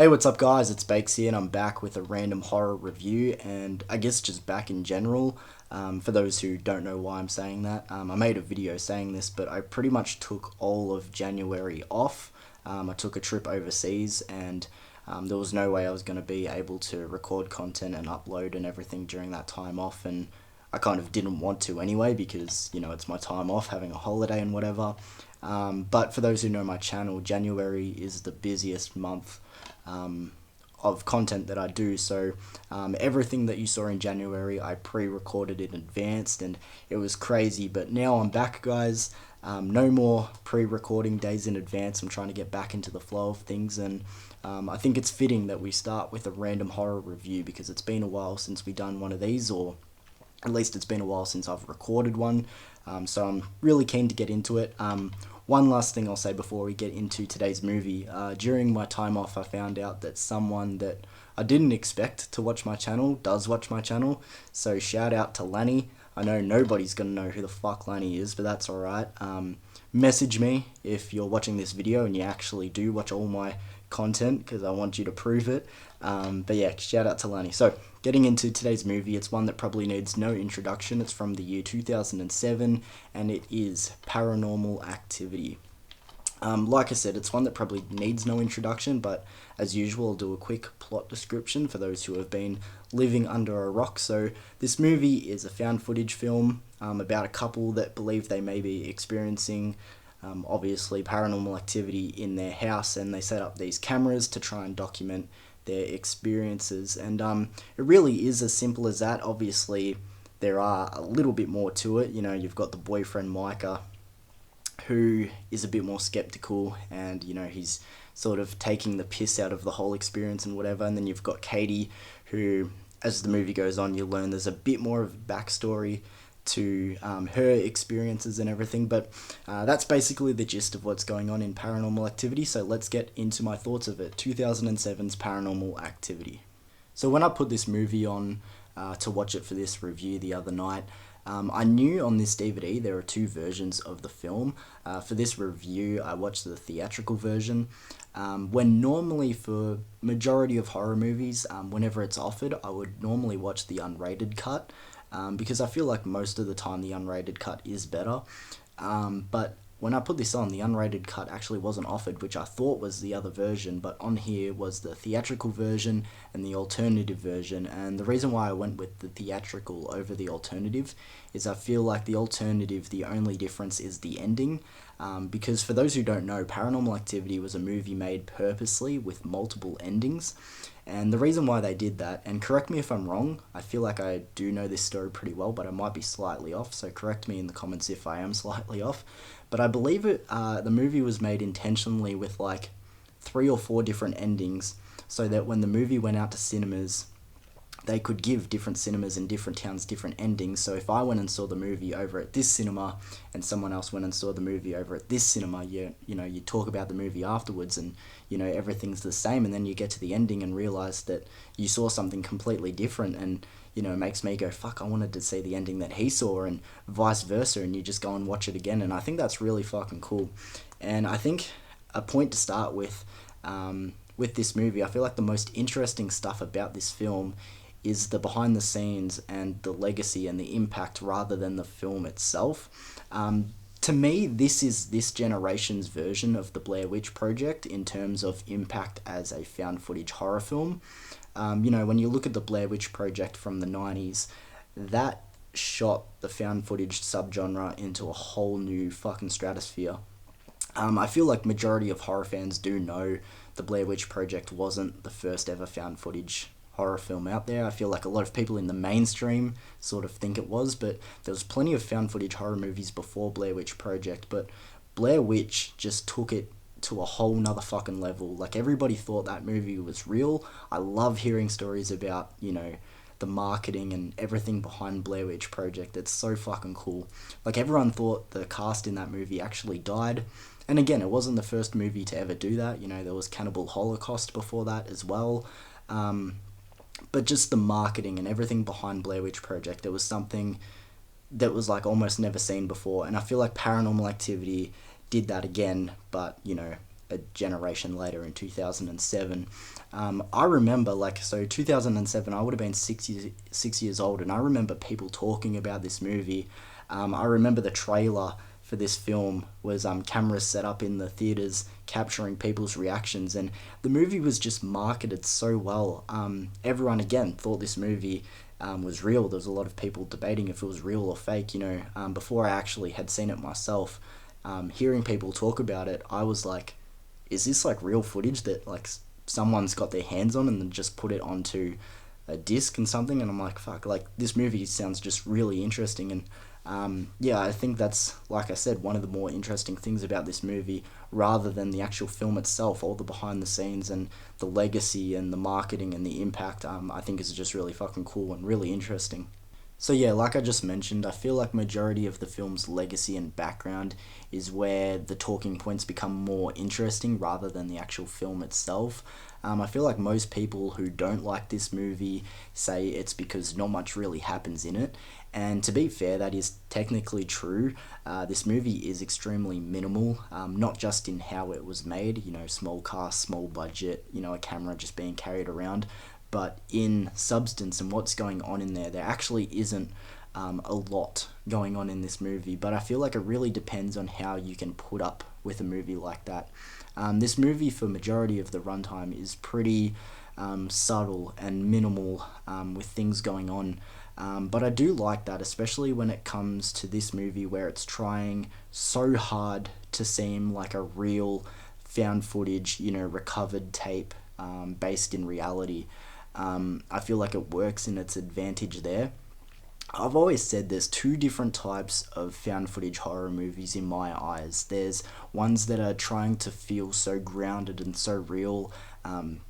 Hey, what's up, guys? It's Bakes here, and I'm back with a random horror review, and I guess just back in general. For those who don't know why I'm saying that, I made a video saying this, but I pretty much took all of January off. I took a trip overseas, and there was no way I was going to be able to record content and upload and everything during that time off, and I kind of didn't want to anyway because, it's my time off, having a holiday and whatever. But for those who know my channel, January is the busiest month of content that I do. So everything that you saw in January, I pre-recorded in advance, and it was crazy. But now I'm back, guys. No more pre-recording days in advance. I'm trying to get back into the flow of things, and I think it's fitting that we start with a random horror review because it's been a while since we done one of these, or at least it's been a while since I've recorded one. So I'm really keen to get into it. One last thing I'll say before we get into today's movie. During my time off, I found out that someone that I didn't expect to watch my channel does watch my channel. So shout out to Lanny. I know nobody's going to know who the fuck Lanny is, but that's alright. Message me if you're watching this video and you actually do watch all my content, because I want you to prove it. But yeah, shout out to Lanny. So, getting into today's movie, it's one that probably needs no introduction. It's from the year 2007, and it is Paranormal Activity. Like I said, it's one that probably needs no introduction, but as usual, I'll do a quick plot description for those who have been living under a rock. So, this movie is a found footage film about a couple that believe they may be experiencing obviously paranormal activity in their house, and they set up these cameras to try and document their experiences. And it really is as simple as that. Obviously, there are a little bit more to it. You've got the boyfriend Micah, who is a bit more skeptical, and he's sort of taking the piss out of the whole experience and whatever. And then you've got Katie, who, as the movie goes on, you learn there's a bit more of a backstory to her experiences and everything. But that's basically the gist of what's going on in Paranormal Activity. So let's get into my thoughts of it. 2007's Paranormal Activity. So when I put this movie on to watch it for this review the other night, I knew on this DVD there are two versions of the film. For this review, I watched the theatrical version. When normally for majority of horror movies, whenever it's offered, I would normally watch the unrated cut. Because I feel like most of the time the unrated cut is better. But when I put this on, the unrated cut actually wasn't offered, which I thought was the other version, but on here was the theatrical version and the alternative version. And the reason why I went with the theatrical over the alternative is I feel like the alternative, the only difference is the ending. Because for those who don't know, Paranormal Activity was a movie made purposely with multiple endings. And the reason why they did that, and correct me if I'm wrong, I feel like I do know this story pretty well, but I might be slightly off, so correct me in the comments if I am slightly off. But I believe the movie was made intentionally with like 3 or 4 different endings, so that when the movie went out to cinemas, they could give different cinemas in different towns different endings. So if I went and saw the movie over at this cinema and someone else went and saw the movie over at this cinema, you talk about the movie afterwards, and everything's the same, and then you get to the ending and realize that you saw something completely different, and it makes me go, fuck, I wanted to see the ending that he saw, and vice versa, and you just go and watch it again. And I think that's really fucking cool. And I think a point to start with this movie, I feel like the most interesting stuff about this film is the behind the scenes and the legacy and the impact rather than the film itself. To me, this is this generation's version of the Blair Witch Project in terms of impact as a found footage horror film. When you look at the Blair Witch Project from the 90s, that shot the found footage subgenre into a whole new fucking stratosphere. I feel like majority of horror fans do know the Blair Witch Project wasn't the first ever found footage horror film out there. I feel like a lot of people in the mainstream sort of think it was, but there was plenty of found footage horror movies before Blair Witch Project, but Blair Witch just took it to a whole nother fucking level. Like, everybody thought that movie was real. I love hearing stories about, the marketing and everything behind Blair Witch Project. It's so fucking cool. Like, everyone thought the cast in that movie actually died. And again, it wasn't the first movie to ever do that. There was Cannibal Holocaust before that as well. But just the marketing and everything behind Blair Witch Project, it was something that was like almost never seen before. And I feel like Paranormal Activity did that again, but a generation later in 2007. I remember, like, so 2007, I would have been 6 years old, and I remember people talking about this movie. I remember the trailer for this film was cameras set up in the theaters capturing people's reactions, and the movie was just marketed so well. Everyone again thought this movie was real. There was a lot of people debating if it was real or fake. Before I actually had seen it myself, hearing people talk about it, I was like, "Is this like real footage that like someone's got their hands on and then just put it onto a disc and something?" And I'm like, "Fuck!" Like this movie sounds just really interesting, and yeah, I think that's, like I said, one of the more interesting things about this movie, rather than the actual film itself. All the behind the scenes and the legacy and the marketing and the impact, I think is just really fucking cool and really interesting. So yeah, like I just mentioned, I feel like majority of the film's legacy and background is where the talking points become more interesting rather than the actual film itself. I feel like most people who don't like this movie say it's because not much really happens in it. And to be fair, that is technically true. This movie is extremely minimal, not just in how it was made, small cast, small budget, a camera just being carried around, but in substance and what's going on in there. There actually isn't a lot going on in this movie, but I feel like it really depends on how you can put up with a movie like that. This movie, for majority of the runtime, is pretty subtle and minimal with things going on. But I do like that, especially when it comes to this movie where it's trying so hard to seem like a real found footage, recovered tape based in reality. I feel like it works in its advantage there. I've always said there's two different types of found footage horror movies in my eyes. There's ones that are trying to feel so grounded and so real.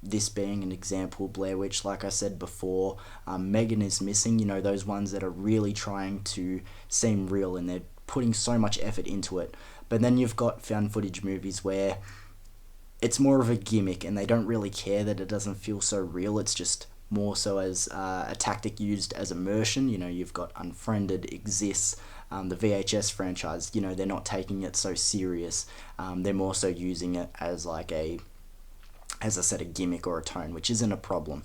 This being an example, Blair Witch, like I said before. Megan is Missing, those ones that are really trying to seem real and they're putting so much effort into it. But then you've got found footage movies where it's more of a gimmick and they don't really care that it doesn't feel so real. It's just more so as a tactic used as immersion. You've got Unfriended, Exists, the VHS franchise. They're not taking it so serious. They're more so using it as like as I said, a gimmick or a tone, which isn't a problem.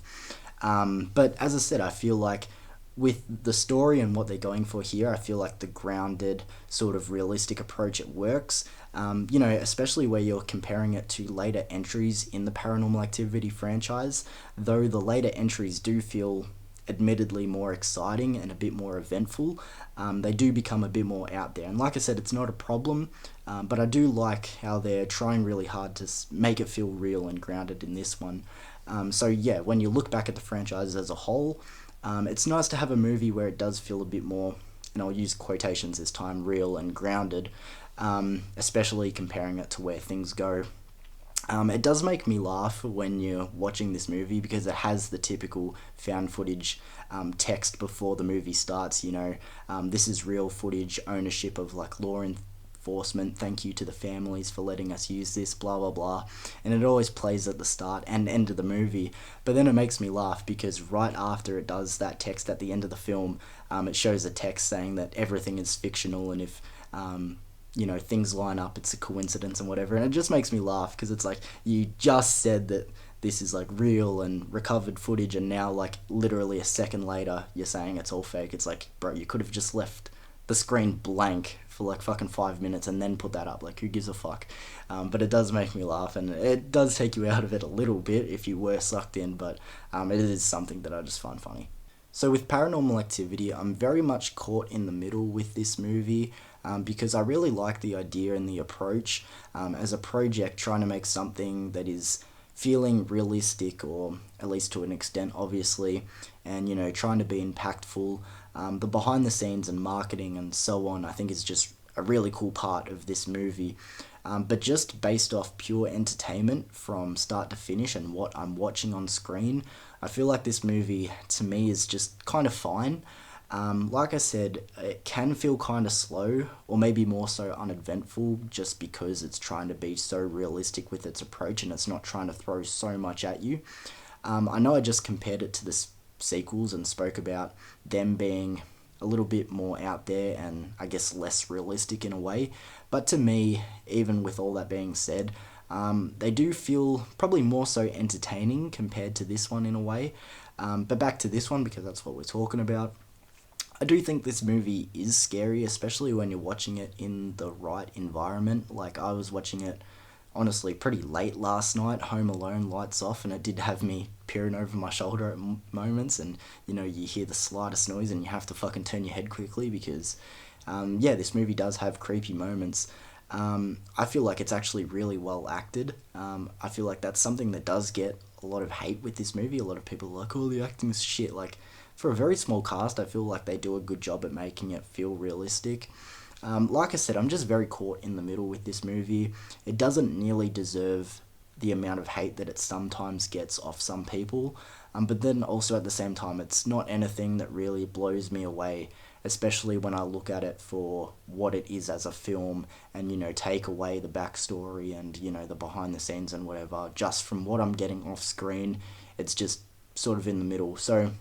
But as I said, I feel like with the story and what they're going for here, I feel like the grounded, sort of realistic approach, it works. Especially where you're comparing it to later entries in the Paranormal Activity franchise, though the later entries do feel admittedly more exciting and a bit more eventful. They do become a bit more out there. And like I said, it's not a problem, but I do like how they're trying really hard to make it feel real and grounded in this one. So yeah, when you look back at the franchise as a whole, it's nice to have a movie where it does feel a bit more, and I'll use quotations this time, real and grounded, especially comparing it to where things go. It does make me laugh when you're watching this movie because it has the typical found footage text before the movie starts. This is real footage, ownership of like law enforcement, thank you to the families for letting us use this, blah blah blah. And it always plays at the start and end of the movie. But then it makes me laugh because right after it does that text at the end of the film, it shows a text saying that everything is fictional, and if things line up, it's a coincidence and whatever. And it just makes me laugh because it's like, you just said that this is like real and recovered footage, and now like literally a second later you're saying it's all fake. It's like, bro, you could have just left the screen blank for like fucking 5 minutes and then put that up. Like, who gives a fuck? But it does make me laugh, and it does take you out of it a little bit if you were sucked in, but it is something that I just find funny. So with Paranormal Activity, I'm very much caught in the middle with this movie, because I really like the idea and the approach as a project, trying to make something that is feeling realistic, or at least to an extent, obviously, and trying to be impactful. The behind the scenes and marketing and so on, I think, is just a really cool part of this movie. But just based off pure entertainment from start to finish and what I'm watching on screen, I feel like this movie, to me, is just kind of fine. Like I said, it can feel kind of slow, or maybe more so uneventful, just because it's trying to be so realistic with its approach and it's not trying to throw so much at you. I know I just compared it to the sequels and spoke about them being a little bit more out there and I guess less realistic in a way. But to me, even with all that being said, They do feel probably more so entertaining compared to this one in a way. But back to this one, because that's what we're talking about. I do think this movie is scary, especially when you're watching it in the right environment. Like, I was watching it, honestly, pretty late last night, home alone, lights off, and it did have me peering over my shoulder at moments, and, you know, you hear the slightest noise and you have to fucking turn your head quickly because, yeah, this movie does have creepy moments. I feel like it's actually really well acted. I feel like that's something that does get a lot of hate with this movie. A lot of people are like, oh, the acting's shit. Like, for a very small cast, I feel like they do a good job at making it feel realistic. Like I said, I'm just very caught in the middle with this movie. It doesn't nearly deserve the amount of hate that it sometimes gets off some people. But then also at the same time, it's not anything that really blows me away, especially when I look at it for what it is as a film and, you know, take away the backstory and, you know, the behind the scenes and whatever. Just from what I'm getting off screen, it's just sort of in the middle. So,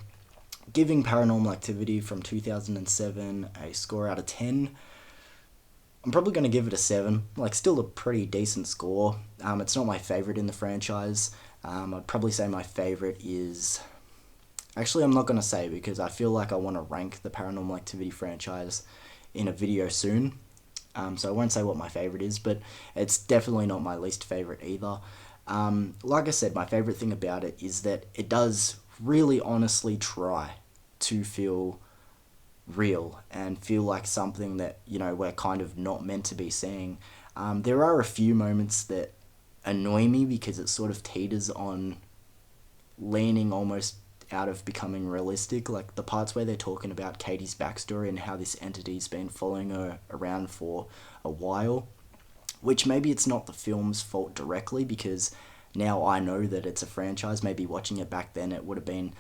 giving Paranormal Activity from 2007 a score out of 10, I'm probably going to give it a 7. Like, still a pretty decent score. It's not my favourite in the franchise. I'd probably say my favourite is... Actually, I'm not going to say, because I feel like I want to rank the Paranormal Activity franchise in a video soon. So I won't say what my favourite is, but it's definitely not my least favourite either. Like I said, my favourite thing about it is that it does really honestly try to feel real and feel like something that, you know, we're kind of not meant to be seeing. There are a few moments that annoy me because it sort of teeters on leaning almost out of becoming realistic, like the parts where they're talking about Katie's backstory and how this entity's been following her around for a while, which maybe it's not the film's fault directly, because now I know that it's a franchise. Maybe watching it back then, it would have been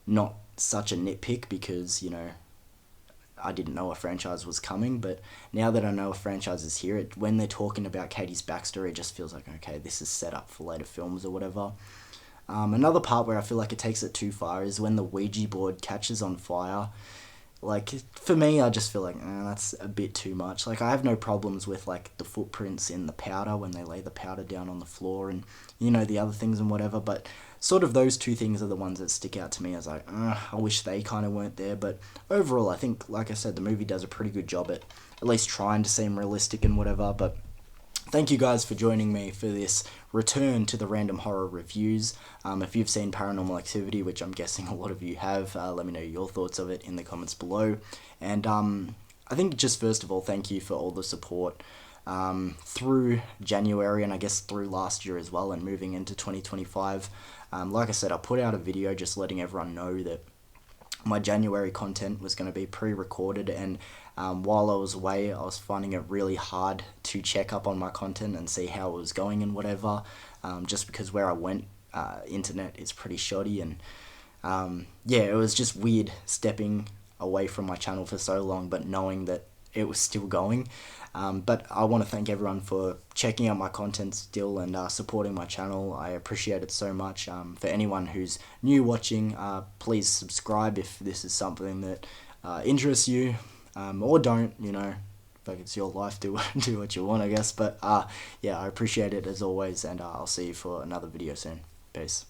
not such a nitpick because, you know, I didn't know a franchise was coming. But now that I know a franchise is here, when they're talking about Katie's backstory, it just feels like, okay, this is set up for later films or whatever. Another part where I feel like it takes it too far is when the Ouija board catches on fire. Like, for me, I just feel like, that's a bit too much. Like, I have no problems with, like, the footprints in the powder when they lay the powder down on the floor and, you know, the other things and whatever. But sort of those two things are the ones that stick out to me as like, I wish they kind of weren't there. But overall, I think, like I said, the movie does a pretty good job at least trying to seem realistic and whatever. But thank you guys for joining me for this return to the random horror reviews. If you've seen Paranormal Activity, which I'm guessing a lot of you have, let me know your thoughts of it in the comments below. And I think just first of all, thank you for all the support through January and I guess through last year as well and moving into 2025. Like I said, I put out a video just letting everyone know that my January content was going to be pre-recorded, and while I was away, I was finding it really hard to check up on my content and see how it was going and whatever, just because where I went, internet is pretty shoddy, and yeah, it was just weird stepping away from my channel for so long, but knowing that it was still going. But I want to thank everyone for checking out my content still and supporting my channel. I appreciate it so much. For anyone who's new watching, please subscribe if this is something that interests you, or don't, you know, like it's your life, do what you want, I guess. But yeah, I appreciate it as always, and I'll see you for another video soon. Peace.